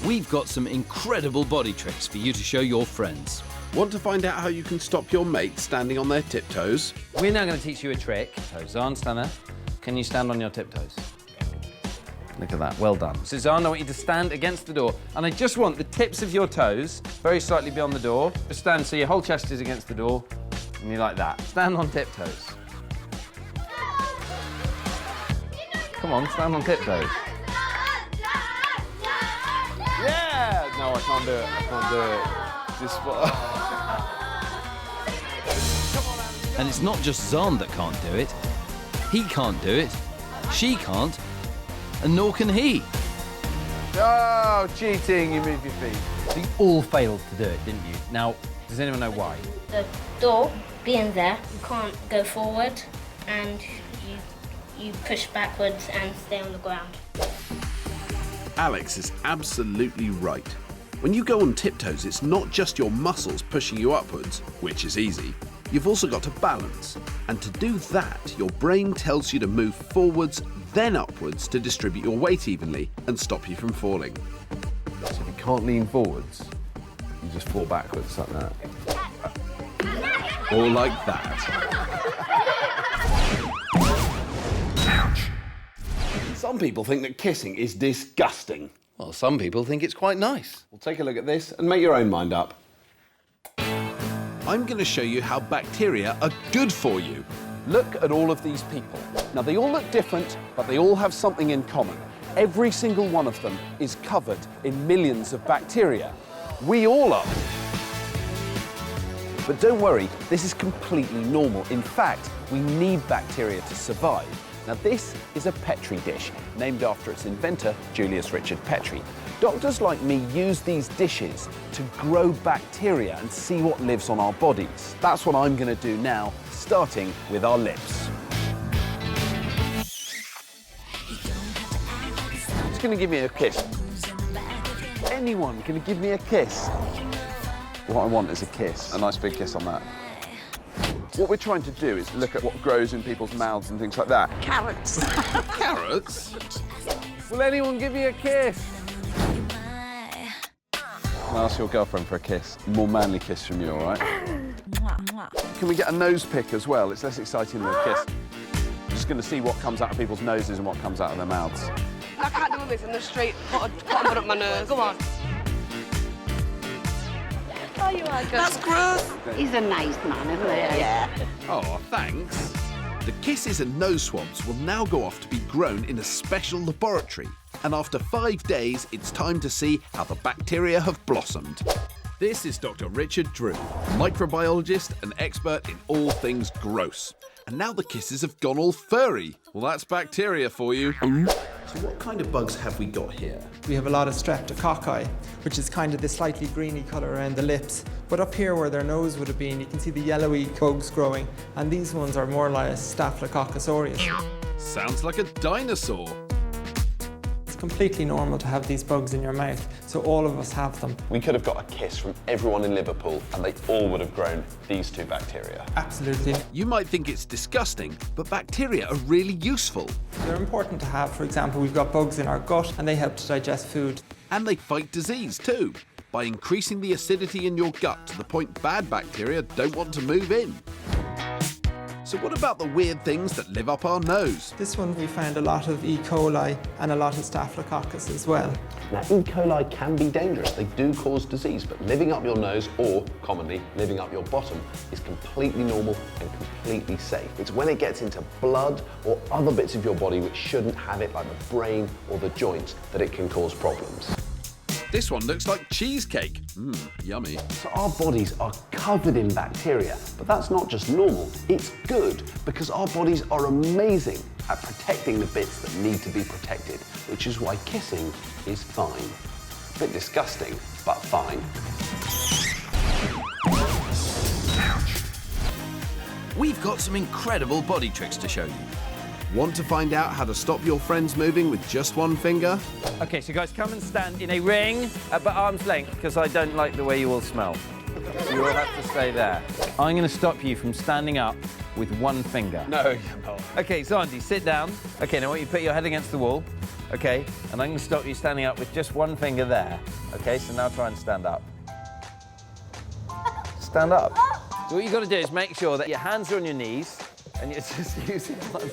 We've got some incredible body tricks for you to show your friends. Want to find out how you can stop your mate standing on their tiptoes? We're now going to teach you a trick. So, Xand, stand there. Can you stand on your tiptoes? Look at that, well done. So, Xand, I want you to stand against the door. And I just want the tips of your toes very slightly beyond the door. Just stand so your whole chest is against the door. And you're like that. Stand on tiptoes. Come on, stand on tiptoes. Yeah! No, I can't do it. I can't do it. This And it's not just Xand that can't do it. He can't do it, she can't, and nor can he. Oh, cheating, you moved your feet. So you all failed to do it, didn't you? Now, does anyone know why? The door being there, you can't go forward and you push backwards and stay on the ground. Alex is absolutely right. When you go on tiptoes, it's not just your muscles pushing you upwards, which is easy. You've also got to balance. And to do that, your brain tells you to move forwards, then upwards to distribute your weight evenly and stop you from falling. So if you can't lean forwards, you just fall backwards like that. Or like that. Ouch. Some people think that kissing is disgusting. Well, some people think it's quite nice. Well, take a look at this and make your own mind up. I'm going to show you how bacteria are good for you. Look at all of these people. Now, they all look different, but they all have something in common. Every single one of them is covered in millions of bacteria. We all are. But don't worry, this is completely normal. In fact, we need bacteria to survive. Now, this is a Petri dish, named after its inventor, Julius Richard Petri. Doctors like me use these dishes to grow bacteria and see what lives on our bodies. That's what I'm going to do now, starting with our lips. Who's going to give me a kiss? Anyone can give me a kiss. What I want is a kiss, a nice big kiss on that. What we're trying to do is look at what grows in people's mouths and things like that. Carrots. Carrots? Will anyone give me a kiss? I'll ask your girlfriend for a kiss. A more manly kiss from you, all right? Can we get a nose pick as well? It's less exciting than a kiss. I'm just going to see what comes out of people's noses and what comes out of their mouths. I can't do this in the straight, put up my nose. Go on. Oh, you are good. That's gross. He's a nice man, isn't he? Yeah. Oh, thanks. The kisses and nose swabs will now go off to be grown in a special laboratory. And after 5 days, it's time to see how the bacteria have blossomed. This is Dr. Richard Drew, microbiologist and expert in all things gross. And now the kisses have gone all furry. Well, that's bacteria for you. So what kind of bugs have we got here? We have a lot of streptococci, which is kind of the slightly greeny colour around the lips. But up here where their nose would have been, you can see the yellowy bugs growing. And these ones are more like Staphylococcus aureus. Sounds like a dinosaur. It's completely normal to have these bugs in your mouth, so all of us have them. We could have got a kiss from everyone in Liverpool and they all would have grown these two bacteria. Absolutely. You might think it's disgusting, but bacteria are really useful. They're important to have. For example, we've got bugs in our gut and they help to digest food. And they fight disease too, by increasing the acidity in your gut to the point bad bacteria don't want to move in. So what about the weird things that live up our nose? This one we found a lot of E. coli and a lot of Staphylococcus as well. Now, E. coli can be dangerous. They do cause disease, but living up your nose, or commonly living up your bottom, is completely normal and completely safe. It's when it gets into blood or other bits of your body which shouldn't have it, like the brain or the joints, that it can cause problems. This one looks like cheesecake. Yummy. So our bodies are covered in bacteria, but that's not just normal, it's good, because our bodies are amazing at protecting the bits that need to be protected, which is why kissing is fine. A bit disgusting, but fine. Ouch. We've got some incredible body tricks to show you. Want to find out how to stop your friends moving with just one finger? OK, so guys, come and stand in a ring, but arm's length, because I don't like the way you all smell. So you all have to stay there. I'm going to stop you from standing up with one finger. No, you're not. OK, Xandi, sit down. OK, now I want you to put your head against the wall. Okay, and I'm going to stop you standing up with just one finger there. Okay, so now try and stand up. Stand up. So what you've got to do is make sure that your hands are on your knees and you're just using one.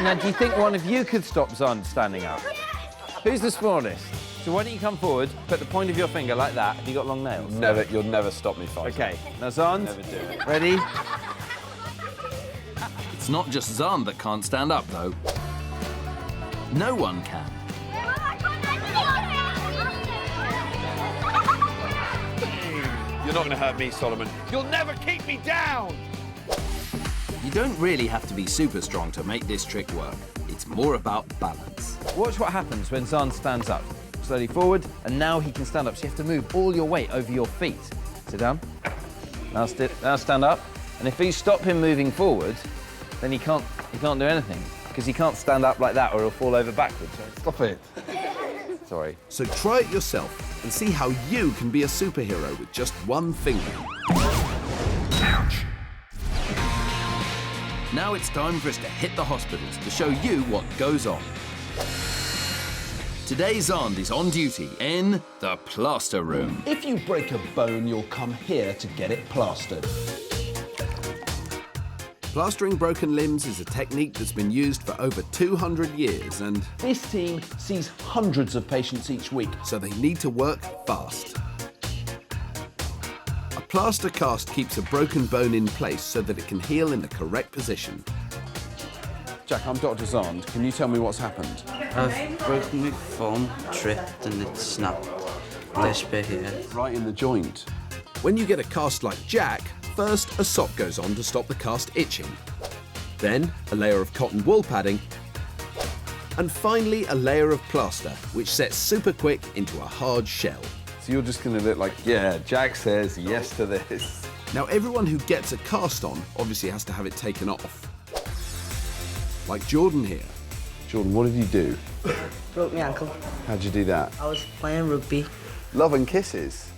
Now, do you think one of you could stop Xand standing up? Who's the smallest? So why don't you come forward, put the point of your finger like that. Have you got long nails? You'll never stop me fighting. Okay, now Xand, Never do. ready? It's not just Xand that can't stand up, though. No one can. You're not going to hurt me, Solomon. You'll never keep me down! You don't really have to be super strong to make this trick work. It's more about balance. Watch what happens when Xand stands up. Slowly forward, and now he can stand up. So you have to move all your weight over your feet. Sit down. Now stand up. And if you stop him moving forward, then he can't do anything. Because he can't stand up like that or he'll fall over backwards. Stop it. Sorry. So try it yourself and see how you can be a superhero with just one finger. Ouch! Now it's time for us to hit the hospitals to show you what goes on. Today, Xand is on duty in the plaster room. If you break a bone, you'll come here to get it plastered. Plastering broken limbs is a technique that's been used for over 200 years and This team sees hundreds of patients each week. so they need to work fast. A plaster cast keeps a broken bone in place so that it can heal in the correct position. Jack, I'm Dr. Xand. Can you tell me what's happened? I've broken my thumb, tripped, and it snapped. This bit here. Right in the joint. When you get a cast like Jack, first a sock goes on to stop the cast itching. Then a layer of cotton wool padding. And finally a layer of plaster, which sets super quick into a hard shell. So you're just going to look like, yeah, Jack says yes to this. Now everyone who gets a cast on obviously has to have it taken off. Like Jordan here. Jordan, what did you do? Broke my ankle. How'd you do that? I was playing rugby. Love and kisses.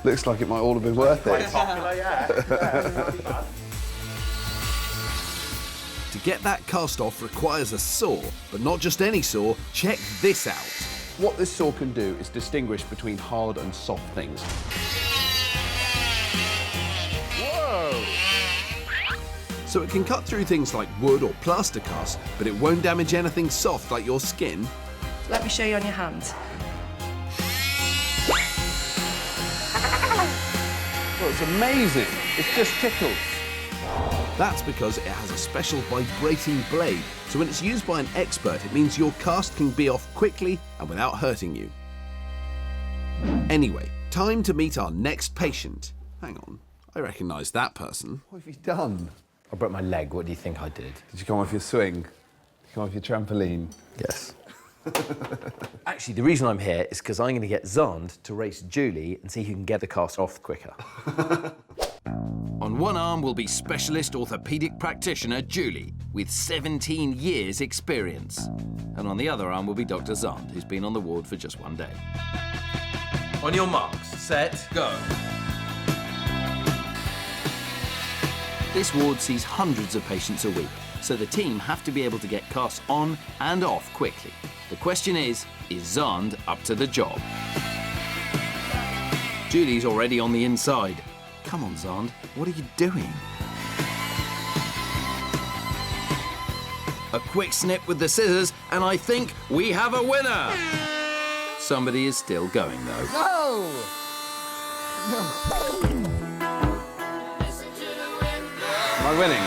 Looks like it might all have been worth it. To get that cast off requires a saw, but not just any saw. Check this out. What this saw can do is distinguish between hard and soft things. So it can cut through things like wood or plaster casts, but it won't damage anything soft like your skin. Let me show you on your hands. Well, it's amazing. It just tickles. That's because it has a special vibrating blade, so when it's used by an expert, it means your cast can be off quickly and without hurting you. Anyway, time to meet our next patient. Hang on, I recognise that person. What have you done? I broke my leg. What do you think I did? Did you come off your swing? Did you come off your trampoline? Yes. Actually, the reason I'm here is because I'm going to get Xand to race Julie and see who can get the cast off quicker. On one arm will be specialist orthopaedic practitioner Julie, with 17 years experience. And on the other arm will be Dr. Xand, who's been on the ward for just one day. On your marks, set, go. This ward sees hundreds of patients a week, so the team have to be able to get casts on and off quickly. The question is Xand up to the job? Julie's already on the inside. Come on, Xand, what are you doing? A quick snip with the scissors, and I think we have a winner! Somebody is still going, though. No! Am I winning?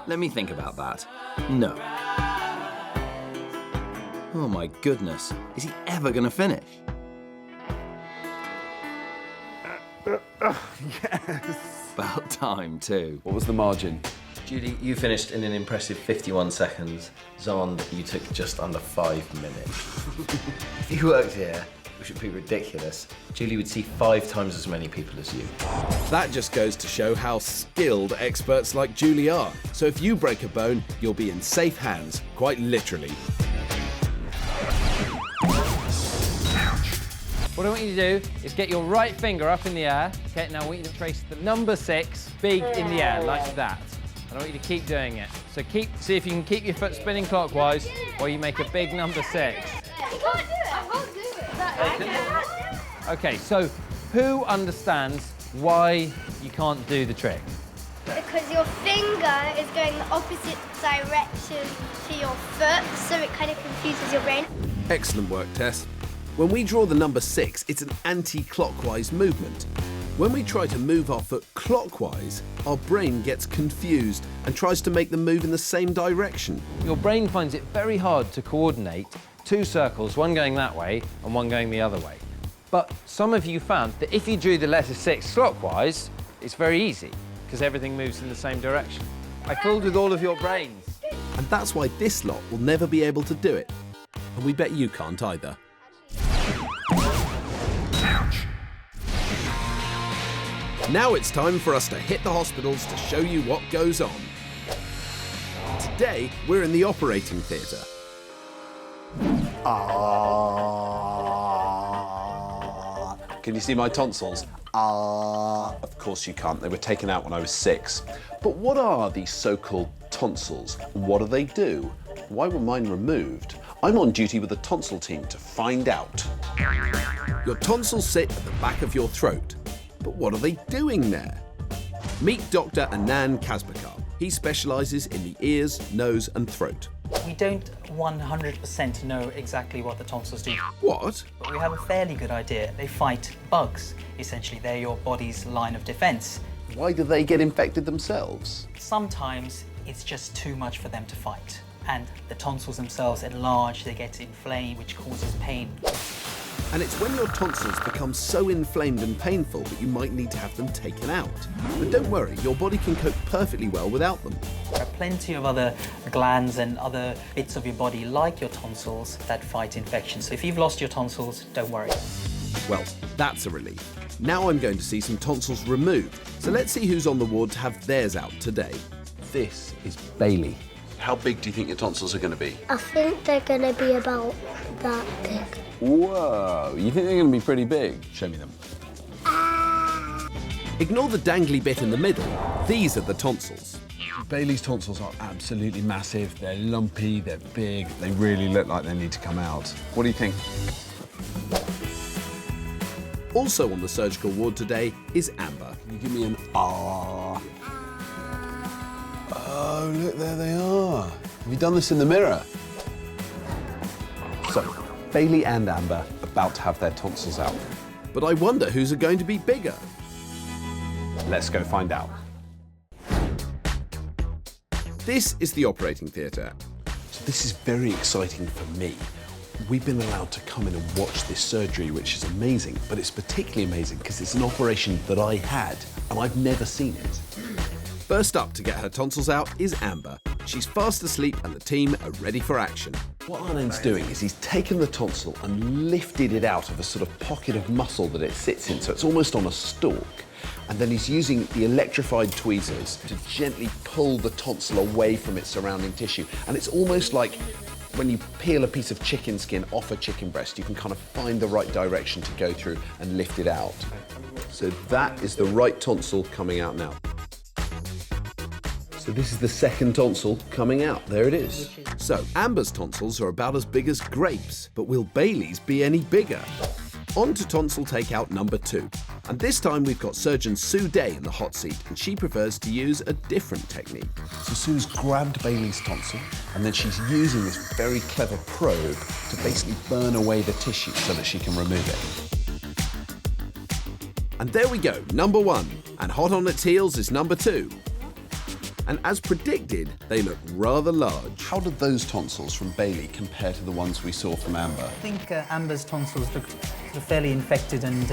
Let me think about that. No. Oh my goodness, is he ever gonna finish? Yes. About time, too. What was the margin? Julie, you finished in an impressive 51 seconds. Xand, you took just under 5 minutes. If you worked here, which would be ridiculous, Julie would see 5 times as many people as you. That just goes to show how skilled experts like Julie are. So if you break a bone, you'll be in safe hands, quite literally. What I want you to do is get your right finger up in the air. Okay, now I want you to trace the number 6 big in the air, like that. I want you to keep doing it. So see if you can keep your foot spinning clockwise while you make a big number 6. You can't do it. I can't do it. I can. Okay, so who understands why you can't do the trick? Because your finger is going the opposite direction to your foot, so it kind of confuses your brain. Excellent work, Tess. When we draw the number 6, it's an anti-clockwise movement. When we try to move our foot clockwise, our brain gets confused and tries to make them move in the same direction. Your brain finds it very hard to coordinate 2 circles, one going that way and one going the other way. But some of you found that if you drew the letter 6 clockwise, it's very easy, because everything moves in the same direction. I fooled with all of your brains. And that's why this lot will never be able to do it. And we bet you can't either. Now it's time for us to hit the hospitals to show you what goes on. Today, we're in the operating theatre. Can you see my tonsils? Of course you can't. They were taken out when I was 6. But what are these so-called tonsils? What do they do? Why were mine removed? I'm on duty with the tonsil team to find out. Your tonsils sit at the back of your throat. But what are they doing there? Meet Dr. Anand Kasbakar. He specialises in the ears, nose and throat. We don't 100% know exactly what the tonsils do. What? But we have a fairly good idea. They fight bugs. Essentially, they're your body's line of defense. Why do they get infected themselves? Sometimes it's just too much for them to fight. And the tonsils themselves enlarge, they get inflamed, which causes pain. And it's when your tonsils become so inflamed and painful that you might need to have them taken out. But don't worry, your body can cope perfectly well without them. There are plenty of other glands and other bits of your body, like your tonsils, that fight infection. So if you've lost your tonsils, don't worry. Well, that's a relief. Now I'm going to see some tonsils removed. So let's see who's on the ward to have theirs out today. This is Bailey. How big do you think your tonsils are going to be? I think they're going to be about that big. Whoa, you think they're going to be pretty big? Show me them. Ignore the dangly bit in the middle. These are the tonsils. Bailey's tonsils are absolutely massive. They're lumpy, they're big. They really look like they need to come out. What do you think? Also on the surgical ward today is Amber. Can you give me an ah? Oh, look, there they are. Have you done this in the mirror? So, Bailey and Amber about to have their tonsils out. But I wonder whose are going to be bigger. Let's go find out. This is the operating theatre. So this is very exciting for me. We've been allowed to come in and watch this surgery, which is amazing, but it's particularly amazing because it's an operation that I had and I've never seen it. First up to get her tonsils out is Amber. She's fast asleep and the team are ready for action. What Anand's doing is he's taken the tonsil and lifted it out of a sort of pocket of muscle that it sits in, so it's almost on a stalk. And then he's using the electrified tweezers to gently pull the tonsil away from its surrounding tissue. And it's almost like when you peel a piece of chicken skin off a chicken breast, you can kind of find the right direction to go through and lift it out. So that is the right tonsil coming out now. So this is the second tonsil coming out. There it is. So Amber's tonsils are about as big as grapes, but will Bailey's be any bigger? On to tonsil takeout number 2. And this time we've got surgeon Sue Day in the hot seat, and she prefers to use a different technique. So Sue's grabbed Bailey's tonsil, and then she's using this very clever probe to basically burn away the tissue so that she can remove it. And there we go, number 1. And hot on its heels is number 2. And as predicted, they look rather large. How did those tonsils from Bailey compare to the ones we saw from Amber? I think Amber's tonsils look fairly infected and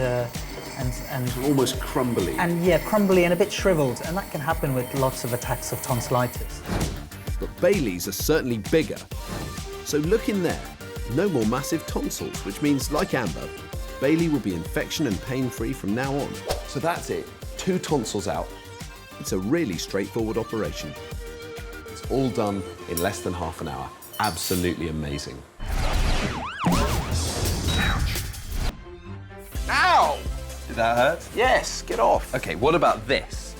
almost crumbly. And yeah, crumbly and a bit shriveled, and that can happen with lots of attacks of tonsillitis. But Bailey's are certainly bigger. So look in there. No more massive tonsils, which means, like Amber, Bailey will be infection and pain-free from now on. So that's it. 2 tonsils out. It's a really straightforward operation. It's all done in less than half an hour. Absolutely amazing. Ow! Did that hurt? Yes, get off. Okay, what about this?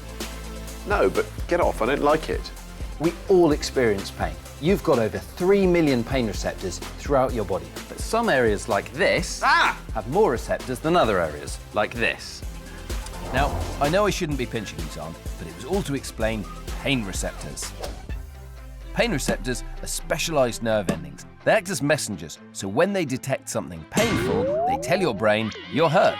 No, but get off, I don't like it. We all experience pain. You've got over 3 million pain receptors throughout your body. But some areas like this have more receptors than other areas, like this. Now, I know I shouldn't be pinching you, Xand, but it was all to explain pain receptors. Pain receptors are specialised nerve endings. They act as messengers, so when they detect something painful, they tell your brain you're hurt.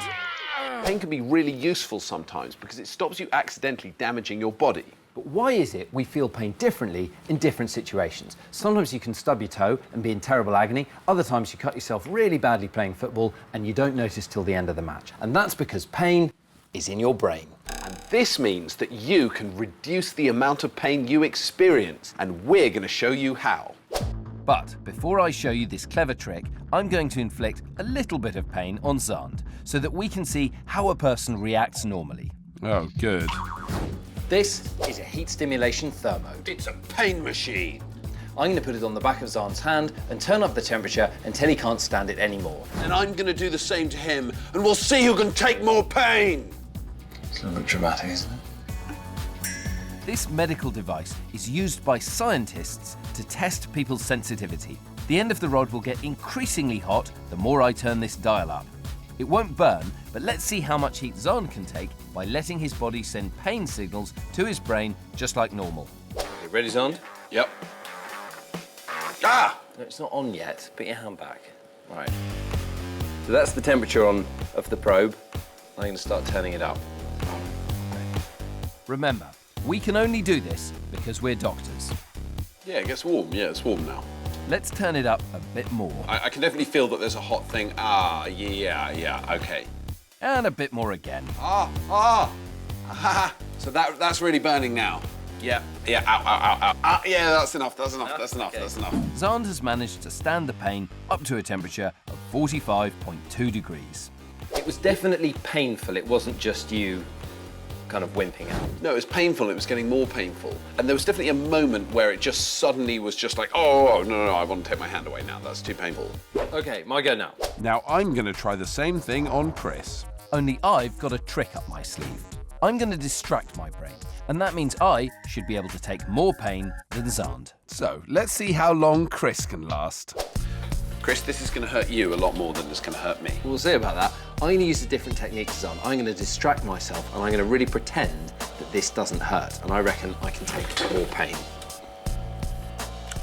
Pain can be really useful sometimes because it stops you accidentally damaging your body. But why is it we feel pain differently in different situations? Sometimes you can stub your toe and be in terrible agony. Other times you cut yourself really badly playing football and you don't notice till the end of the match. And that's because pain is in your brain. And this means that you can reduce the amount of pain you experience, and we're going to show you how. But before I show you this clever trick, I'm going to inflict a little bit of pain on Xand so that we can see how a person reacts normally. Oh, good. This is a heat stimulation thermo. It's a pain machine. I'm going to put it on the back of Xand's hand and turn up the temperature until he can't stand it anymore. And I'm going to do the same to him, and we'll see who can take more pain. It's a little bit dramatic, isn't it? This medical device is used by scientists to test people's sensitivity. The end of the rod will get increasingly hot the more I turn this dial up. It won't burn, but let's see how much heat Xand can take by letting his body send pain signals to his brain just like normal. Okay, ready, Xand? Yep. Ah! No, it's not on yet. Put your hand back. Right. So that's the temperature of the probe. I'm going to start turning it up. Remember, we can only do this because we're doctors. Yeah, it gets warm. Yeah, it's warm now. Let's turn it up a bit more. I can definitely feel that there's a hot thing. Ah, yeah, okay. And a bit more again. So that's really burning now. Yeah, ow. Yeah, that's enough. Xand has managed to stand the pain up to a temperature of 45.2 degrees. It was definitely painful. It wasn't just you kind of wimping out. No, it was painful. It was getting more painful. And there was definitely a moment where it just suddenly was just like, oh, no, I want to take my hand away now. That's too painful. Okay, my go now. Now I'm going to try the same thing on Chris. Only I've got a trick up my sleeve. I'm going to distract my brain, and that means I should be able to take more pain than Xand. So let's see how long Chris can last. Chris, this is going to hurt you a lot more than it's going to hurt me. We'll see about that. I'm going to use a different technique to Xand. I'm going to distract myself, and I'm going to really pretend that this doesn't hurt, and I reckon I can take more pain.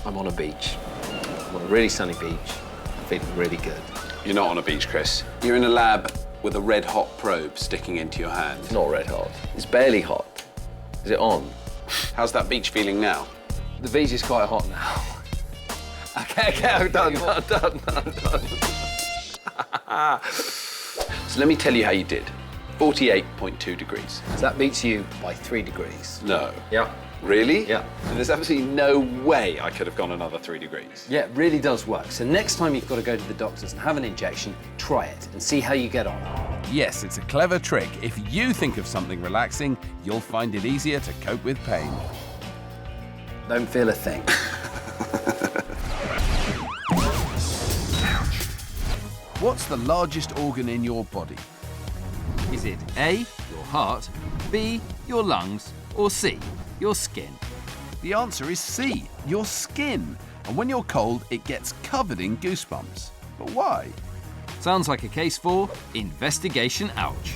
I'm on a beach. I'm on a really sunny beach. I'm feeling really good. You're not on a beach, Chris. You're in a lab with a red-hot probe sticking into your hand. It's not red hot. It's barely hot. Is it on? How's that beach feeling now? The beach is quite hot now. Okay, I'm done. So let me tell you how you did. 48.2 degrees. So that beats you by 3 degrees. No. Yeah. Really? Yeah. There's absolutely no way I could have gone another 3 degrees. Yeah, it really does work. So next time you've got to go to the doctors and have an injection, try it and see how you get on. Yes, it's a clever trick. If you think of something relaxing, you'll find it easier to cope with pain. Don't feel a thing. What's the largest organ in your body? Is it A, your heart, B, your lungs, or C, your skin? The answer is C, your skin. And when you're cold, it gets covered in goosebumps. But why? Sounds like a case for Investigation Ouch.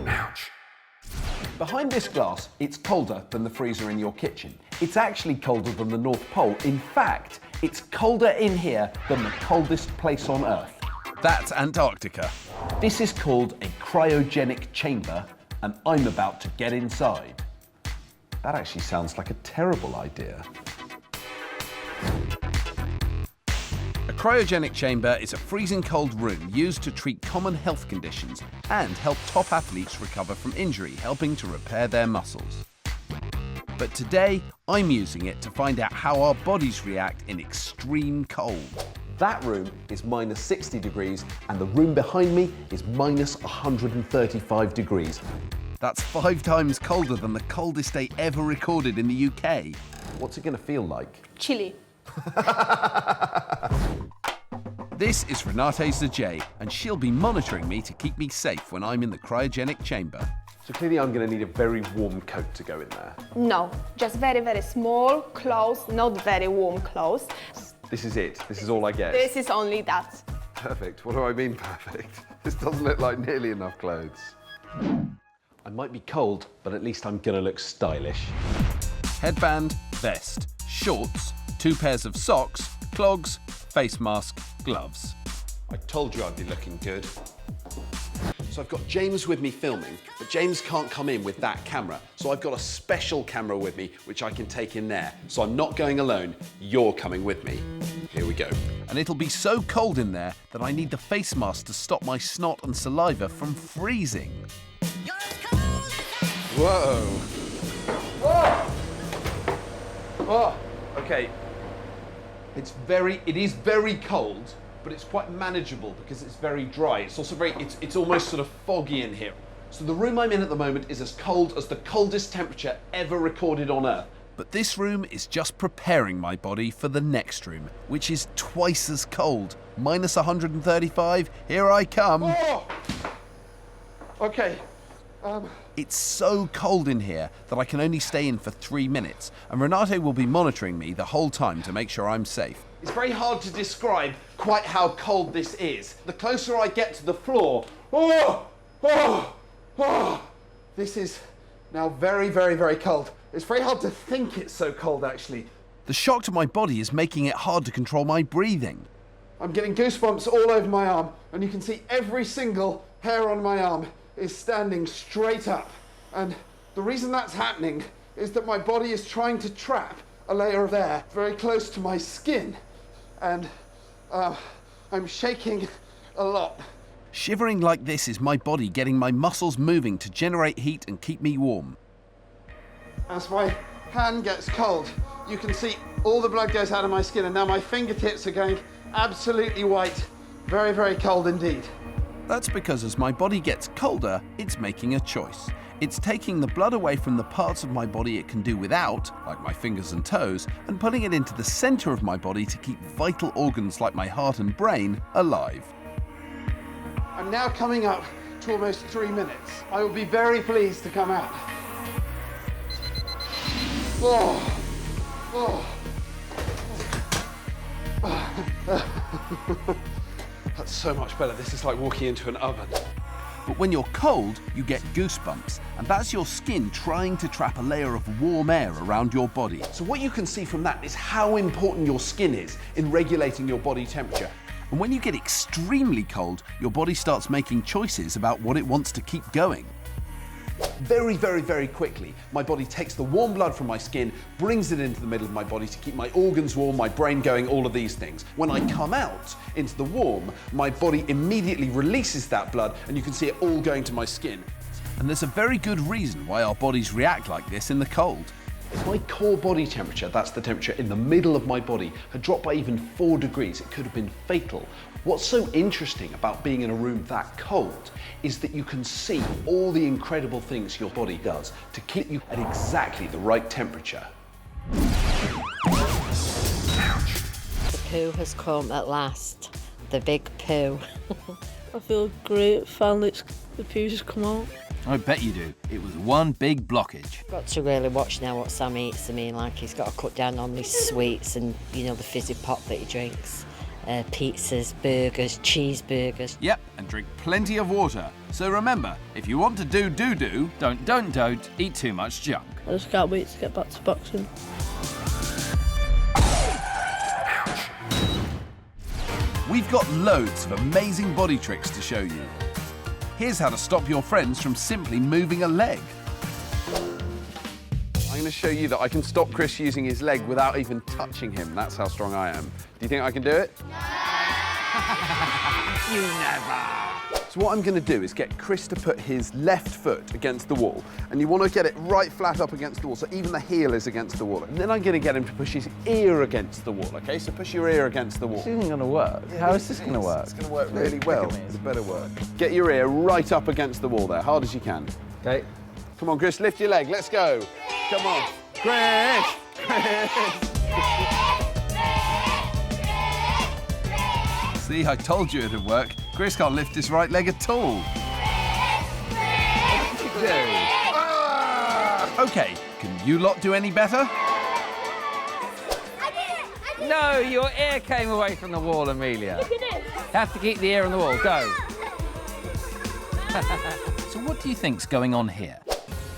Ouch. Behind this glass, it's colder than the freezer in your kitchen. It's actually colder than the North Pole. In fact, it's colder in here than the coldest place on Earth. That's Antarctica. This is called a cryogenic chamber, and I'm about to get inside. That actually sounds like a terrible idea. A cryogenic chamber is a freezing cold room used to treat common health conditions and help top athletes recover from injury, helping to repair their muscles. But today, I'm using it to find out how our bodies react in extreme cold. That room is minus 60 degrees, and the room behind me is minus 135 degrees. That's 5 times colder than the coldest day ever recorded in the UK. What's it going to feel like? Chilly. This is Renate Zajay, and she'll be monitoring me to keep me safe when I'm in the cryogenic chamber. So clearly I'm going to need a very warm coat to go in there. No, just very, very small clothes, not very warm clothes. This is it. This is all I get. This is only that. Perfect. What do I mean perfect? This doesn't look like nearly enough clothes. I might be cold, but at least I'm going to look stylish. Headband, vest, shorts, 2 pairs of socks, clogs, face mask, gloves. I told you I'd be looking good. So I've got James with me filming, but James can't come in with that camera. So I've got a special camera with me, which I can take in there. So I'm not going alone, you're coming with me. Here we go. And it'll be so cold in there that I need the face mask to stop my snot and saliva from freezing. Whoa. Whoa. Oh, okay. It is very cold, but it's quite manageable because it's very dry. It's also it's almost sort of foggy in here. So the room I'm in at the moment is as cold as the coldest temperature ever recorded on Earth. But this room is just preparing my body for the next room, which is twice as cold. Minus 135, here I come. Oh! Okay. It's so cold in here that I can only stay in for 3 minutes, and Renate will be monitoring me the whole time to make sure I'm safe. It's very hard to describe quite how cold this is. The closer I get to the floor, this is now very, very, very cold. It's very hard to think it's so cold, actually. The shock to my body is making it hard to control my breathing. I'm getting goosebumps all over my arm, and you can see every single hair on my arm is standing straight up. And the reason that's happening is that my body is trying to trap a layer of air very close to my skin. And I'm shaking a lot. Shivering like this is my body getting my muscles moving to generate heat and keep me warm. As my hand gets cold, you can see all the blood goes out of my skin, and now my fingertips are going absolutely white. Very, very cold indeed. That's because as my body gets colder, it's making a choice. It's taking the blood away from the parts of my body it can do without, like my fingers and toes, and putting it into the center of my body to keep vital organs like my heart and brain alive. I'm now coming up to almost 3 minutes. I will be very pleased to come out. That's so much better. This is like walking into an oven. But when you're cold, you get goosebumps, and that's your skin trying to trap a layer of warm air around your body. So what you can see from that is how important your skin is in regulating your body temperature. And when you get extremely cold, your body starts making choices about what it wants to keep going. Very, very, very quickly, my body takes the warm blood from my skin, brings it into the middle of my body to keep my organs warm, my brain going, all of these things. When I come out into the warm, my body immediately releases that blood, and you can see it all going to my skin. And there's a very good reason why our bodies react like this in the cold. If my core body temperature, that's the temperature in the middle of my body, had dropped by even 4 degrees, it could have been fatal. What's so interesting about being in a room that cold is that you can see all the incredible things your body does to keep you at exactly the right temperature. The poo has come at last. The big poo. I feel great, finally the poo's just come out. I bet you do. It was one big blockage. Got to really watch now what Sam eats. I mean, like, he's got to cut down on these sweets and, you know, the fizzy pop that he drinks. Pizzas, burgers, cheeseburgers. Yep, and drink plenty of water. So remember, if you want to do, Don't eat too much junk. I just can't wait to get back to boxing. We've got loads of amazing body tricks to show you. Here's how to stop your friends from simply moving a leg. I'm going to show you that I can stop Chris using his leg without even touching him. That's how strong I am. Do you think I can do it? You never. So what I'm going to do is get Chris to put his left foot against the wall. And you want to get it right flat up against the wall, so even the heel is against the wall. And then I'm going to get him to push his ear against the wall, OK? So push your ear against the wall. This isn't going to work. How is this going to work? It's going to work really well. It better work. Get your ear right up against the wall there, hard as you can. OK. Come on, Chris, lift your leg. Let's go. Come on. Chris! Chris! See, I told you it'd work. Chris can't lift his right leg at all. OK, can you lot do any better? No, your ear came away from the wall, Amelia. Look at it. Have to keep the ear on the wall. Go. So what do you think's going on here?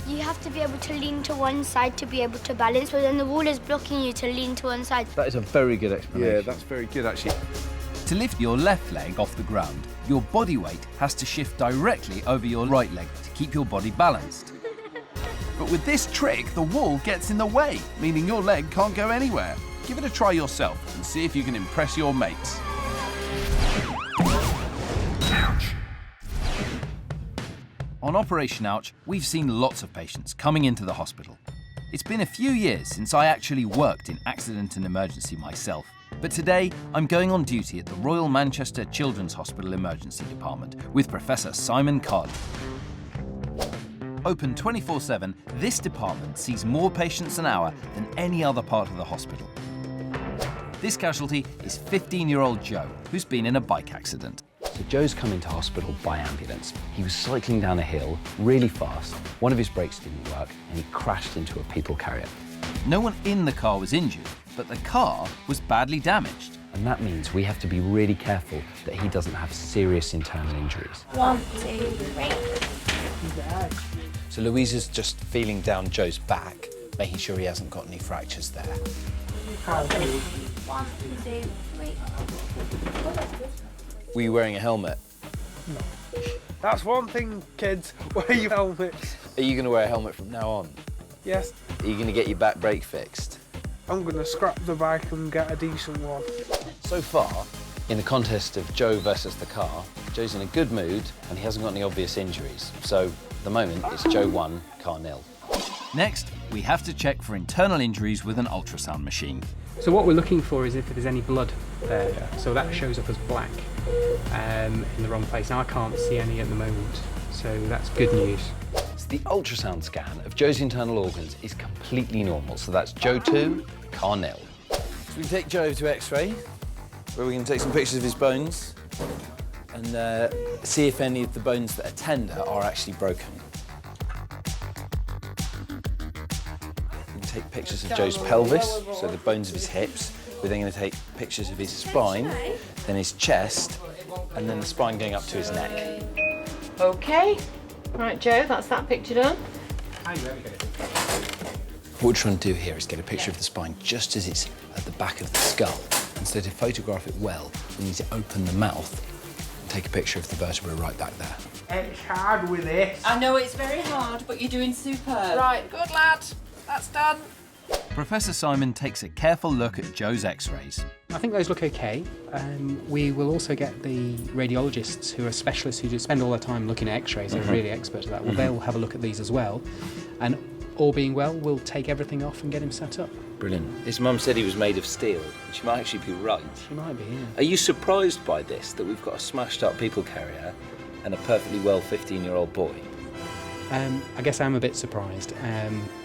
You have to be able to lean to one side to be able to balance, but then the wall is blocking you to lean to one side. That is a very good explanation. Yeah, that's very good, actually. To lift your left leg off the ground, your body weight has to shift directly over your right leg to keep your body balanced. But with this trick, the wall gets in the way, meaning your leg can't go anywhere. Give it a try yourself and see if you can impress your mates. Ouch. On Operation Ouch, we've seen lots of patients coming into the hospital. It's been a few years since I actually worked in accident and emergency myself, but today I'm going on duty at the Royal Manchester Children's Hospital Emergency Department with Professor Simon Cardiff. Open 24/7, this department sees more patients an hour than any other part of the hospital. This casualty is 15-year-old Joe, who's been in a bike accident. So Joe's come into hospital by ambulance. He was cycling down a hill really fast. One of his brakes didn't work and he crashed into a people carrier. No one in the car was injured, but the car was badly damaged. And that means we have to be really careful that he doesn't have serious internal injuries. 1, 2, 3. So Louisa's just feeling down Joe's back, making sure he hasn't got any fractures there. 1, 2, 3. Were you wearing a helmet? No. That's one thing, kids, wear your helmets. Are you going to wear a helmet from now on? Yes. Are you going to get your back brake fixed? I'm going to scrap the bike and get a decent one. So far, in the contest of Joe versus the car, Joe's in a good mood and he hasn't got any obvious injuries. So at the moment, it's Joe 1, car 0. Next, we have to check for internal injuries with an ultrasound machine. So what we're looking for is if there's any blood there. So that shows up as black in the wrong place. Now I can't see any at the moment, so that's good news. So the ultrasound scan of Joe's internal organs is completely normal. So that's Joe 2, car 0. So we take Joe to X-ray, where we can take some pictures of his bones and see if any of the bones that are tender are actually broken. We can take pictures of Joe's pelvis, so the bones of his hips. We're then going to take pictures of his spine, then his chest, and then the spine going up to his neck. OK. Right, Joe, that's that picture done. What we're trying to do here is get a picture of the spine just as it's at the back of the skull. And so to photograph it well, we need to open the mouth and take a picture of the vertebra right back there. It's hard with this. I know it's very hard, but you're doing superb. Right, good lad. That's done. Professor Simon takes a careful look at Joe's X-rays. I think those look OK. We will also get the radiologists who are specialists who just spend all their time looking at X-rays. They're really expert at that. Well, they'll have a look at these as well. And all being well, we'll take everything off and get him set up. Brilliant. His mum said he was made of steel. She might actually be right. She might be, yeah. Are you surprised by this, that we've got a smashed up people carrier and a perfectly well 15-year-old boy? I guess I'm a bit surprised,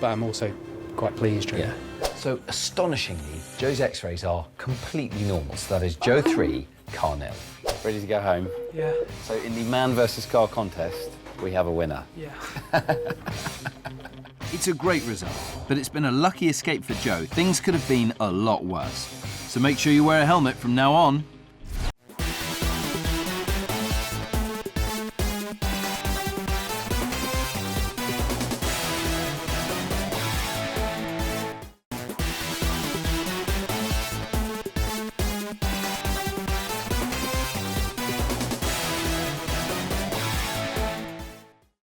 but I'm also quite pleased, really. Yeah. So astonishingly, Joe's X-rays are completely normal. So that is Joe 3, car 0. Ready to go home? Yeah. So in the man versus car contest, we have a winner. Yeah. It's a great result, but it's been a lucky escape for Joe. Things could have been a lot worse. So make sure you wear a helmet from now on.